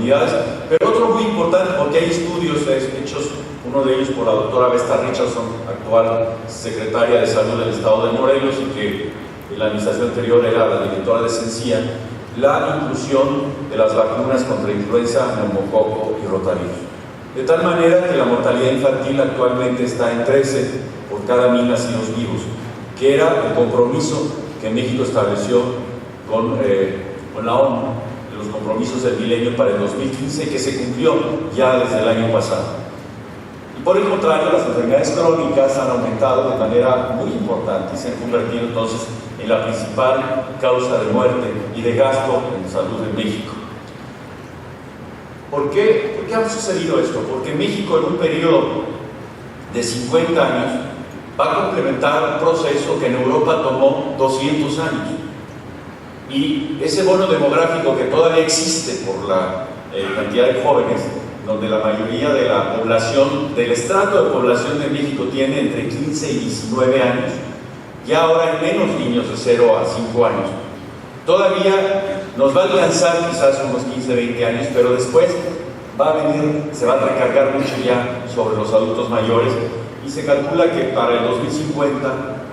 comunidades, pero otro muy importante porque hay estudios hechos, uno de ellos por la doctora Vesta Richardson, actual secretaria de Salud del Estado de Morelos y que en la administración anterior era la directora de Sencilla, la inclusión de las vacunas contra influenza, neumococo y rotavirus. De tal manera que la mortalidad infantil actualmente está en 13 por cada 1000 nacidos vivos, que era el compromiso que México estableció con la ONU, en los compromisos del milenio para el 2015, que se cumplió ya desde el año pasado. Y por el contrario, las enfermedades crónicas han aumentado de manera muy importante y se han convertido entonces en la principal causa de muerte y de gasto en salud en México. ¿Por qué ha sucedido esto? Porque México en un periodo de 50 años va a complementar un proceso que en Europa tomó 200 años. Y ese bono demográfico que todavía existe por la cantidad de jóvenes, donde la mayoría de la población, del estrato de población de México tiene entre 15 y 19 años, ya ahora hay menos niños de 0 a 5 años. Todavía nos va a alcanzar quizás unos 15, 20 años, pero después va a venir, se va a recargar mucho ya sobre los adultos mayores y se calcula que para el 2050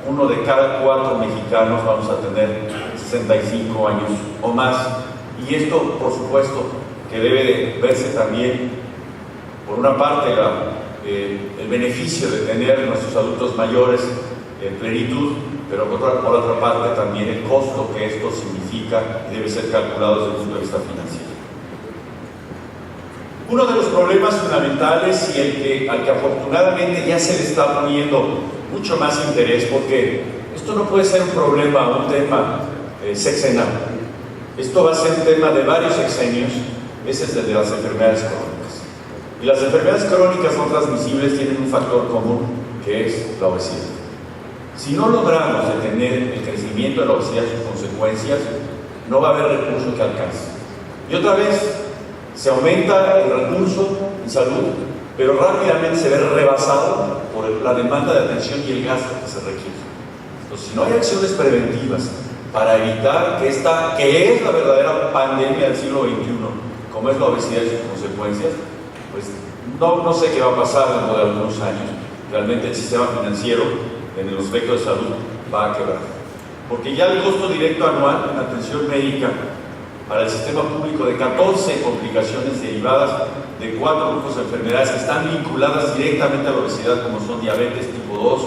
uno de cada 4 mexicanos vamos a tener 65 años o más. Y esto, por supuesto, que debe de verse también, por una parte, el beneficio de tener nuestros adultos mayores en plenitud, pero por otra parte también el costo que esto significa y debe ser calculado desde el punto de vista financiero. Uno de los problemas fundamentales y al que afortunadamente ya se le está poniendo mucho más interés, porque esto no puede ser un problema, un tema sexenal. Esto va a ser un tema de varios sexenios, ese es el de las enfermedades crónicas. Y las enfermedades crónicas no transmisibles tienen un factor común, que es la obesidad. Si no logramos detener el crecimiento de la obesidad y sus consecuencias, no va a haber recurso que alcance. Y otra vez, se aumenta el recurso en salud, pero rápidamente se ve rebasado por la demanda de atención y el gasto que se requiere. Entonces, si no hay acciones preventivas para evitar que esta, que es la verdadera pandemia del siglo XXI, como es la obesidad y sus consecuencias, pues no sé qué va a pasar dentro de algunos años. Realmente el sistema financiero en el aspecto de salud va a quebrar. Porque ya el costo directo anual en atención médica para el sistema público de 14 complicaciones derivadas de 4 grupos de enfermedades que están vinculadas directamente a la obesidad, como son diabetes tipo 2,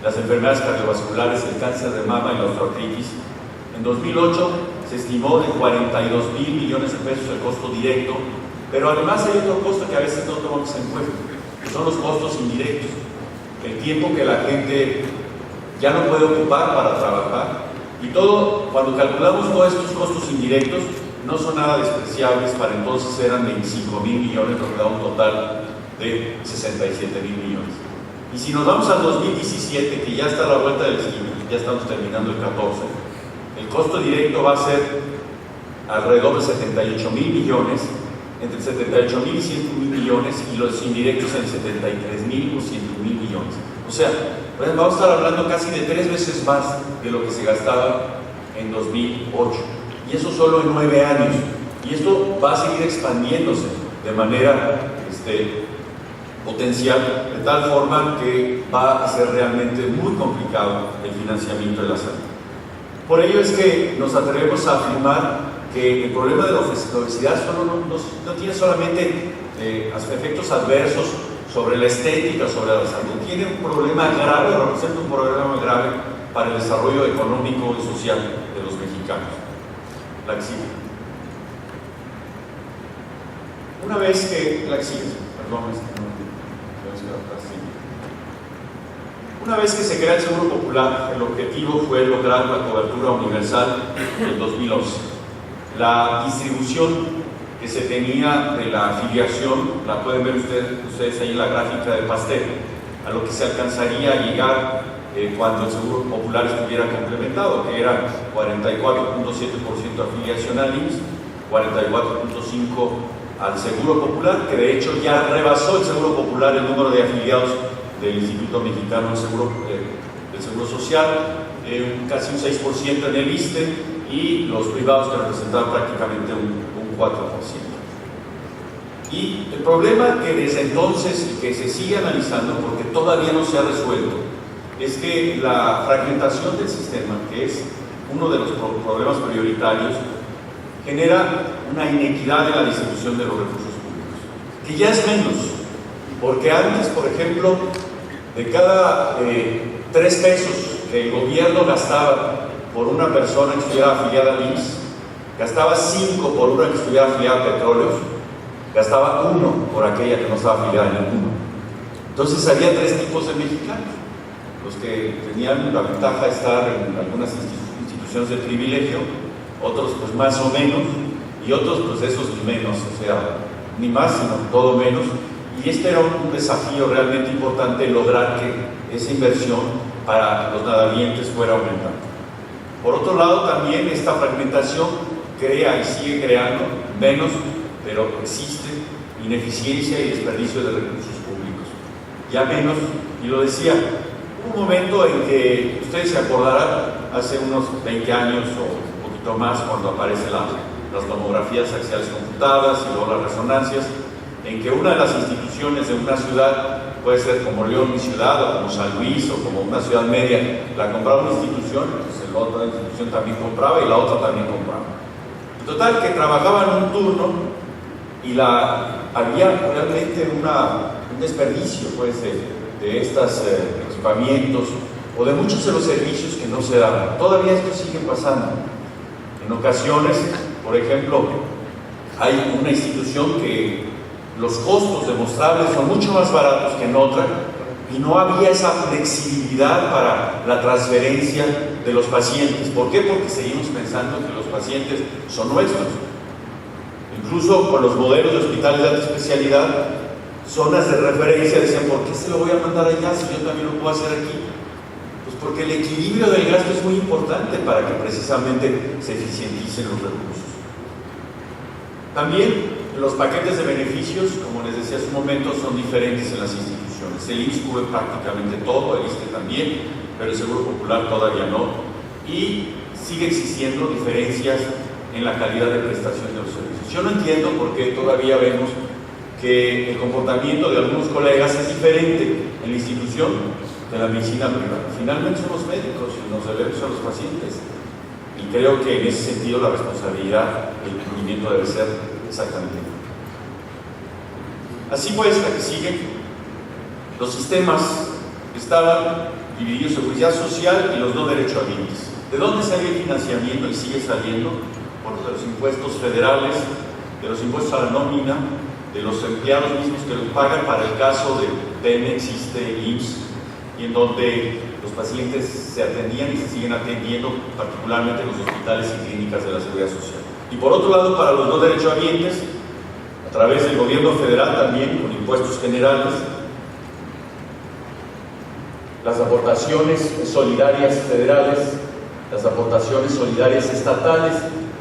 las enfermedades cardiovasculares, el cáncer de mama y la osteoartritis. En 2008 se estimó de 42,000 millones de pesos el costo directo, pero además hay otro costo que a veces no tomamos en cuenta, que son los costos indirectos. El tiempo que la gente ya no puede ocupar para trabajar. Y todo, cuando calculamos todos estos costos indirectos, no son nada despreciables. Para entonces eran 25,000 millones, lo que da un total de 67,000 millones. Y si nos vamos al 2017, que ya está a la vuelta del siglo, ya estamos terminando el 14, el costo directo va a ser alrededor de 78,000 millones, entre 78,000 y 100,000 millones, y los indirectos en 73,000 o 100,000 millones. O sea, pues vamos a estar hablando casi de 3 veces más de lo que se gastaba en 2008. Y eso solo en 9 años. Y esto va a seguir expandiéndose de manera potencial, de tal forma que va a ser realmente muy complicado el financiamiento de la salud. Por ello es que nos atrevemos a afirmar que el problema de la obesidad no tiene solamente efectos adversos sobre la estética, sobre la salud, tiene un problema grave, representa un problema grave para el desarrollo económico y social de los mexicanos. La que sigue. Una vez que Una vez que se crea el Seguro Popular, el objetivo fue lograr la cobertura universal en 2011. La distribución que se tenía de la afiliación, la pueden ver ustedes ahí en la gráfica del pastel, a lo que se alcanzaría a llegar cuando el Seguro Popular estuviera complementado, que era 44,7% afiliación al IMSS, 44,5% al Seguro Popular, que de hecho ya rebasó el Seguro Popular el número de afiliados del Instituto Mexicano del Seguro Social, casi un 6% en el ISSSTE, y los privados que representaban prácticamente un 4%. Y el problema que desde entonces y que se sigue analizando, porque todavía no se ha resuelto, es que la fragmentación del sistema, que es uno de los problemas prioritarios, genera una inequidad en la distribución de los recursos públicos, que ya es menos, porque antes, por ejemplo, de cada 3 pesos que el gobierno gastaba por una persona que estuviera afiliada al IMSS, gastaba 5 por una que estuviera afiliada a Petróleos, gastaba 1 por aquella que no estaba afiliada en ninguno. Entonces había 3 tipos de mexicanos: los que tenían la ventaja de estar en algunas instituciones de privilegio, otros pues más o menos, y otros pues esos ni menos, o sea, ni más sino todo menos. Y este era un desafío realmente importante, lograr que esa inversión para los nadavientes fuera aumentando. Por otro lado, también esta fragmentación crea y sigue creando menos, pero existe ineficiencia y desperdicio de recursos públicos. Ya menos, y lo decía, hubo un momento en que ustedes se acordarán, hace unos 20 años o un poquito más, cuando aparecen las tomografías axiales computadas y luego las resonancias, en que una de las instituciones de una ciudad, puede ser como León, mi ciudad, o como San Luis, o como una ciudad media, la compraba una institución, pues la otra institución también compraba y la otra también compraba. Total, que trabajaban un turno y había realmente un desperdicio pues, de estos equipamientos o de muchos de los servicios que no se daban. Todavía esto sigue pasando. En ocasiones, por ejemplo, hay una institución que los costos demostrables son mucho más baratos que en otra y no había esa flexibilidad para la transferencia de los pacientes. ¿Por qué? Porque seguimos pensando que los pacientes son nuestros. Incluso con los modelos de hospitales de alta especialidad, zonas de referencia decían: ¿por qué se lo voy a mandar allá si yo también lo puedo hacer aquí? Pues porque el equilibrio del gasto es muy importante para que precisamente se eficienticen los recursos. También los paquetes de beneficios, como les decía hace un momento, son diferentes en las instituciones. El IMSS cubre prácticamente todo, el ISSSTE también, pero el Seguro Popular todavía no. Y sigue existiendo diferencias en la calidad de prestación de los servicios. Yo no entiendo por qué todavía vemos que el comportamiento de algunos colegas es diferente en la institución de la medicina privada. Finalmente son los médicos y nos debemos a los pacientes. Y creo que en ese sentido la responsabilidad y el cumplimiento debe ser exactamente igual. Así pues, la que sigue, los sistemas estaban divididos en seguridad social y los no derechohabientes. ¿De dónde salía el financiamiento y sigue saliendo? Bueno, de los impuestos federales, de los impuestos a la nómina, de los empleados mismos que los pagan para el caso de Pemex, ISSSTE, IMSS, y en donde los pacientes se atendían y se siguen atendiendo, particularmente en los hospitales y clínicas de la Seguridad Social. Y por otro lado, para los no derechohabientes, a través del gobierno federal también, con impuestos generales, las aportaciones solidarias federales, las aportaciones solidarias estatales,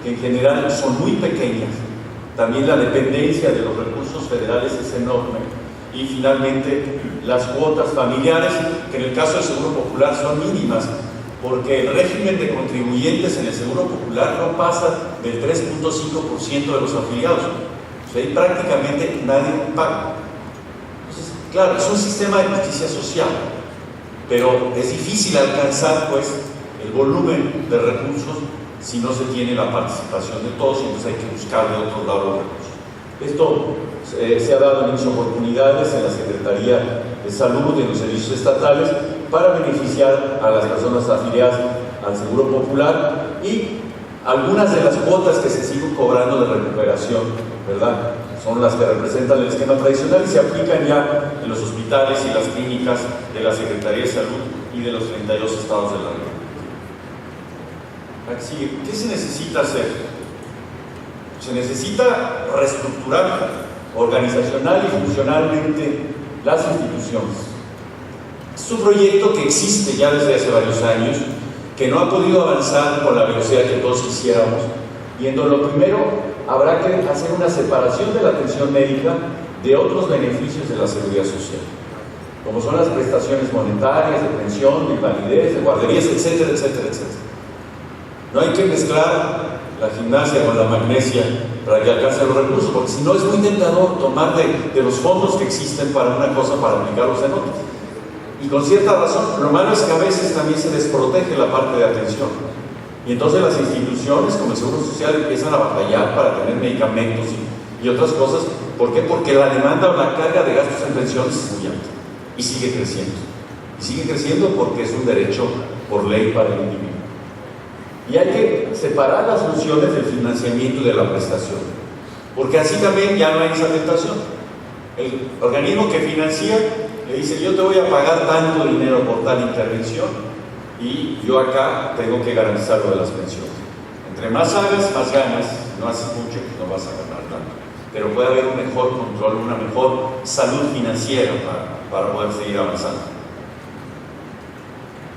que en general son muy pequeñas. También la dependencia de los recursos federales es enorme. Y finalmente, las cuotas familiares, que en el caso del Seguro Popular son mínimas, porque el régimen de contribuyentes en el Seguro Popular no pasa del 3.5% de los afiliados. O sea, ahí prácticamente nadie paga. Entonces, claro, es un sistema de justicia social, pero es difícil alcanzar pues, el volumen de recursos si no se tiene la participación de todos, y entonces hay que buscar de otro lado los recursos. Esto se ha dado en muchas oportunidades en la Secretaría de Salud y en los servicios estatales para beneficiar a las personas afiliadas al Seguro Popular, y algunas de las cuotas que se siguen cobrando de recuperación, ¿verdad?, son las que representan el esquema tradicional y se aplican ya en los hospitales y las clínicas de la Secretaría de Salud y de los 32 estados de la República. Así, ¿qué se necesita hacer? Se necesita reestructurar organizacional y funcionalmente las instituciones. Es un proyecto que existe ya desde hace varios años, que no ha podido avanzar con la velocidad que todos quisiéramos, y en donde lo primero habrá que hacer una separación de la atención médica de otros beneficios de la seguridad social, como son las prestaciones monetarias, de pensión, de invalidez, de guarderías, etcétera, etcétera, etcétera. No hay que mezclar la gimnasia con la magnesia para que alcance los recursos, porque si no es muy tentador tomar de los fondos que existen para una cosa para aplicarlos en otras. Y con cierta razón, lo malo es que a veces también se desprotege la parte de atención. Y entonces las instituciones como el Seguro Social empiezan a batallar para tener medicamentos y otras cosas. ¿Por qué? Porque la demanda o la carga de gastos en pensiones es muy alta y sigue creciendo. Y sigue creciendo porque es un derecho por ley para el individuo. Y hay que separar las funciones del financiamiento y de la prestación, porque así también ya no hay esa tentación. El organismo que financia le dice: yo te voy a pagar tanto dinero por tal intervención y yo acá tengo que garantizar lo de las pensiones. Entre más hagas, más ganas. No haces mucho, no vas a ganar tanto, pero puede haber un mejor control, una mejor salud financiera para poder seguir avanzando.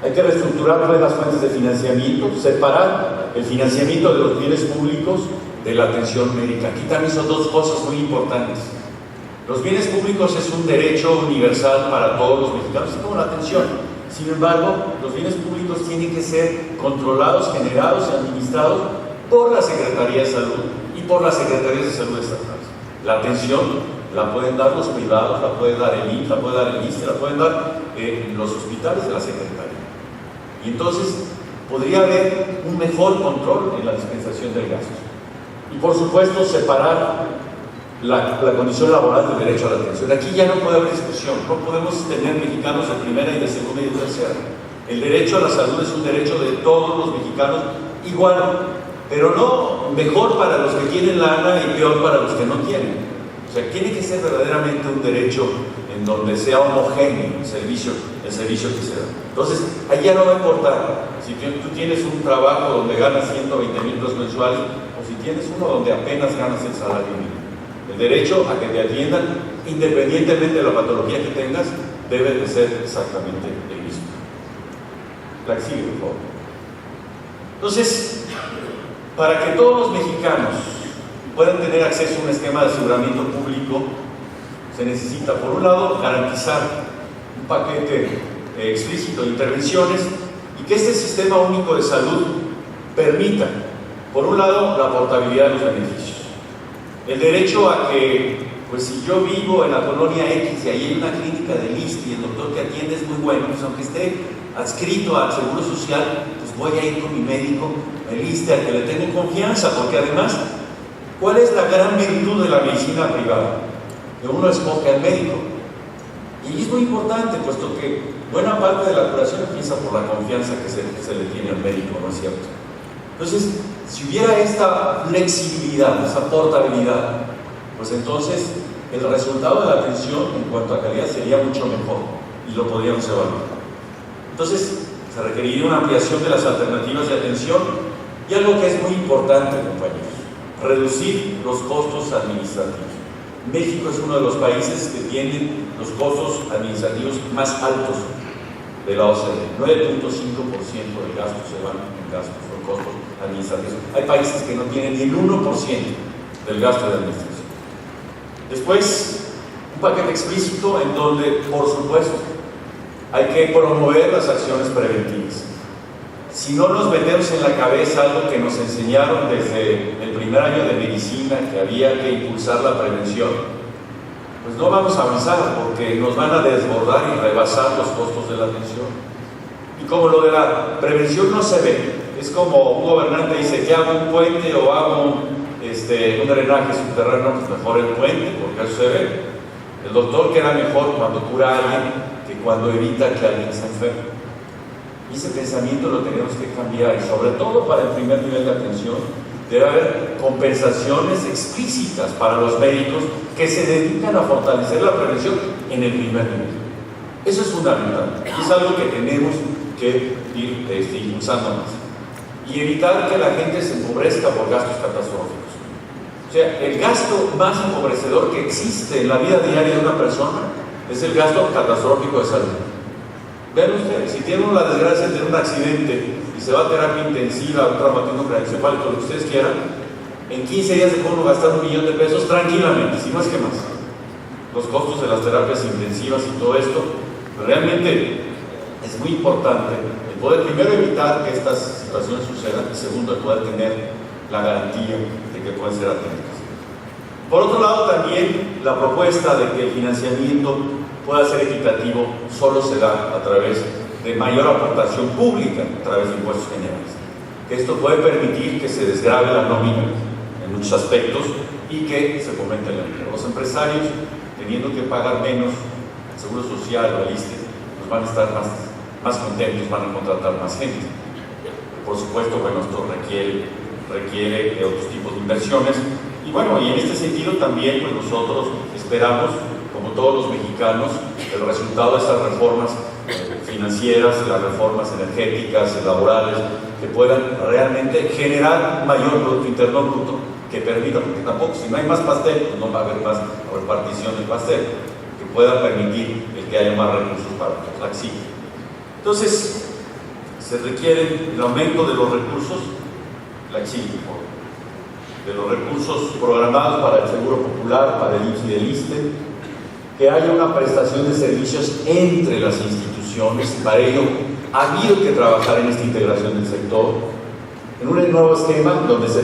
Hay que reestructurar las fuentes de financiamiento, separar el financiamiento de los bienes públicos de la atención médica. Aquí también son dos cosas muy importantes. Los bienes públicos es un derecho universal para todos los mexicanos, así como la atención. Sin embargo, los bienes públicos tienen que ser controlados, generados y administrados por la Secretaría de Salud y por las Secretarías de Salud estatales. La atención la pueden dar los privados, la puede dar el IMSS, la puede dar el ISSSTE, la pueden dar los hospitales de la Secretaría. Y entonces podría haber un mejor control en la dispensación del gasto. Y por supuesto separar la condición laboral del derecho a la atención. Aquí ya no puede haber discusión, no podemos tener mexicanos de primera y de segunda y de tercera. El derecho a la salud es un derecho de todos los mexicanos igual, pero no mejor para los que tienen lana y peor para los que no tienen. O sea, tiene que ser verdaderamente un derecho en donde sea homogéneo el servicio que se da. Entonces, ahí ya no va a importar si tú tienes un trabajo donde ganas 120,000 pesos mensuales o si tienes uno donde apenas ganas el salario mínimo. El derecho a que te atiendan, independientemente de la patología que tengas, debe de ser exactamente el mismo. La que sigue, por favor. Entonces, para que todos los mexicanos puedan tener acceso a un esquema de aseguramiento público, se necesita, por un lado, garantizar un paquete explícito de intervenciones y que este sistema único de salud permita, por un lado, la portabilidad de los beneficios. El derecho a que, pues si yo vivo en la colonia X y ahí hay una clínica del ISSSTE y el doctor que atiende es muy bueno, pues aunque esté adscrito al Seguro Social, pues voy a ir con mi médico, el ISSSTE, al que le tengo confianza, porque además, ¿cuál es la gran virtud de la medicina privada? Que uno escoge al médico. Y es muy importante, puesto que buena parte de la curación empieza por la confianza que se le tiene al médico, ¿no es cierto? Entonces, si hubiera esta flexibilidad, esa portabilidad, pues entonces el resultado de la atención en cuanto a calidad sería mucho mejor y lo podríamos evaluar. Entonces, se requeriría una ampliación de las alternativas de atención y algo que es muy importante, compañeros: reducir los costos administrativos. México es uno de los países que tienen los costos administrativos más altos de la OCDE. 9.5% del gasto se van en gastos o costos administrativos. Hay países que no tienen ni el 1% del gasto de administración. Después, un paquete explícito en donde, por supuesto, hay que promover las acciones preventivas. Si no nos metemos en la cabeza algo que nos enseñaron desde el primer año de medicina, que había que impulsar la prevención, pues no vamos a avanzar, porque nos van a desbordar y rebasar los costos de la atención. Y como lo de la prevención no se ve, es como un gobernante dice que hago un puente o hago un drenaje subterráneo, pues mejor el puente, porque eso se ve. El doctor queda mejor cuando cura a alguien que cuando evita que alguien se enferme. Y ese pensamiento lo tenemos que cambiar, y sobre todo para el primer nivel de atención debe haber compensaciones explícitas para los médicos que se dedican a fortalecer la prevención en el primer nivel. Eso es fundamental, y es algo que tenemos que ir impulsando más. Y evitar que la gente se empobrezca por gastos catastróficos. O sea, el gasto más empobrecedor que existe en la vida diaria de una persona es el gasto catastrófico de salud. Vean ustedes, si tienen la desgracia de tener un accidente y se va a terapia intensiva, un traumatismo craneoencefálico, lo que ustedes quieran, en 15 días se puede gastar $1,000,000 tranquilamente, si no es que más. Los costos de las terapias intensivas y todo esto, realmente es muy importante el poder primero evitar que estas situaciones sucedan y segundo el poder tener la garantía de que pueden ser atendidos. Por otro lado, también la propuesta de que el financiamiento pueda ser equitativo solo se da a través de mayor aportación pública, a través de impuestos generales. Esto puede permitir que se desgrave la nómina en muchos aspectos y que se fomente el empleo. Los empresarios, teniendo que pagar menos el seguro social o el ISSSTE, pues van a estar más contentos, van a contratar más gente. Por supuesto, bueno, esto requiere otros tipos de inversiones. Y bueno, y en este sentido también pues nosotros esperamos, como todos los mexicanos, el resultado de estas reformas financieras, las reformas energéticas, laborales, que puedan realmente generar un mayor Producto Interno Bruto que permita, porque tampoco, si no hay más pastel, pues no va a haber más repartición del pastel, que pueda permitir el que haya más recursos para la CIG. Entonces, se requiere el aumento de los recursos, la CIG, de los recursos programados para el Seguro Popular, para el IMSS y el ISSSTE, que haya una prestación de servicios entre las instituciones. Para ello ha habido que trabajar en esta integración del sector, en un nuevo esquema donde se